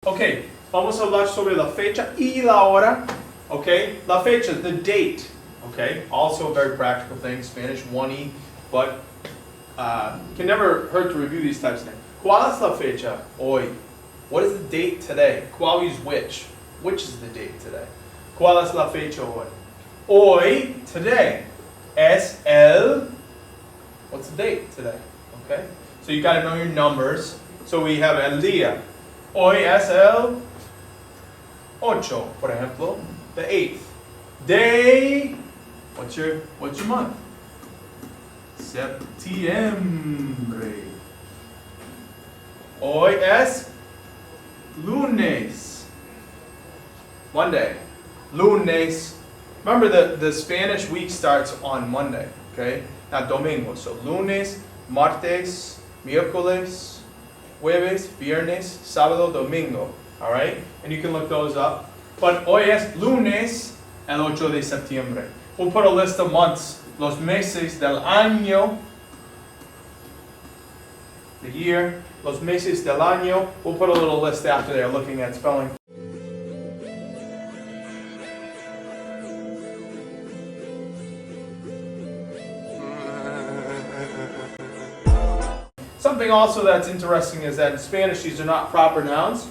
Ok, vamos a hablar sobre la fecha y la hora. Okay, la fecha, the date. Okay, also a very practical thing, Spanish 1E, but can never hurt to review these types of things. ¿Cuál es la fecha hoy? What is the date today? ¿Cuál is which? Which is the date today? ¿Cuál es la fecha hoy? Hoy, today, es el, what's the date today? Okay, so you gotta know your numbers. So we have el día. Hoy es el 8, por ejemplo, the 8th. Day, what's your month? Septiembre. Hoy es lunes. Monday. Lunes. Remember the Spanish week starts on Monday, okay? Not domingo. So lunes, martes, miércoles, jueves, viernes, sábado, domingo. All right? And you can look those up. But hoy es lunes, el 8 de septiembre. We'll put a list of months, los meses del año, the year, los meses del año. We'll put a little list after there looking at spelling. Something also that's interesting is that in Spanish these are not proper nouns.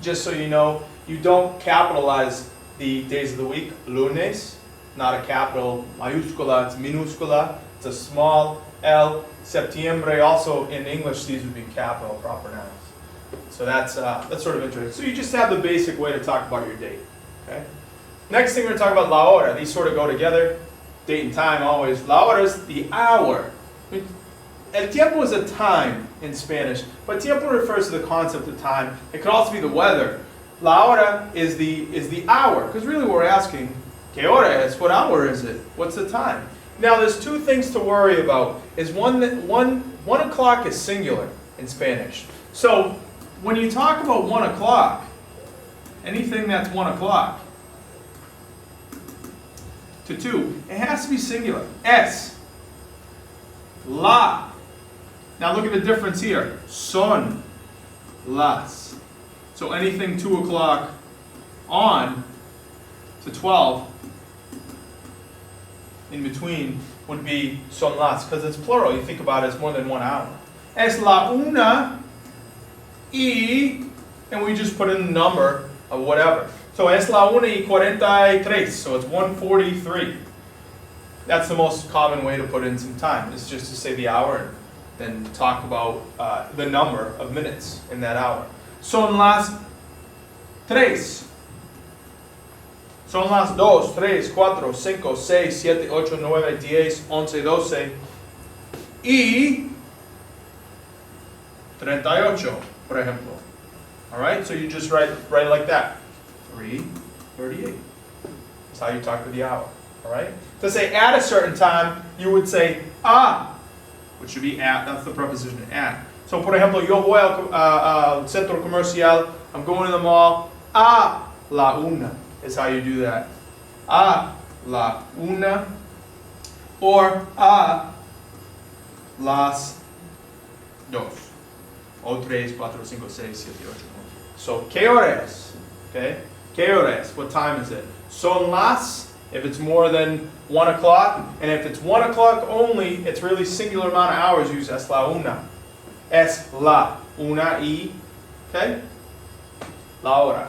Just so you know, you don't capitalize the days of the week. Lunes, not a capital mayúscula, it's minúscula. It's a small L. Septiembre, also in English, these would be capital proper nouns. So that's sort of interesting. So you just have the basic way to talk about your date. Okay. Next thing we're going to talk about la hora. These sort of go together. Date and time always. La hora is the hour. El tiempo is a time in Spanish, but tiempo refers to the concept of time. It could also be the weather. La hora is the hour, because really we're asking, ¿qué hora es? What hour is it? What's the time? Now there's two things to worry about. Is one o'clock is singular in Spanish. So when you talk about 1 o'clock, anything that's 1 o'clock to 2, it has to be singular. Es, la. Now look at the difference here. Son, las. So anything 2 o'clock on to 12 in between would be son las, because it's plural. You think about it as more than 1 hour. Es la una y, and we just put in the number of whatever. So es la 1:43, so it's 1:43. That's the most common way to put in some time. It's just to say the hour and then talk about the number of minutes in that hour. Son las 3. Son las 2, 3, 4, 5, 6, 7, 8, 9, 10, 11, 12 y 38, por ejemplo. All right, so you just write like that. 3:38. That's how you talk to the hour. All right. To say at a certain time, you would say which should be at. That's the preposition at. So, por ejemplo, yo voy al centro comercial. I'm going to the mall. A la una is how you do that. A la una, or a las 2. O 3, 4, 5, 6, 7, 8, 9. So, ¿qué hora es? Okay. ¿Qué hora es? What time is it? Son las, if it's more than 1 o'clock, and if it's 1 o'clock only, it's really singular amount of hours. Use es la una. Es la una y, okay? La hora.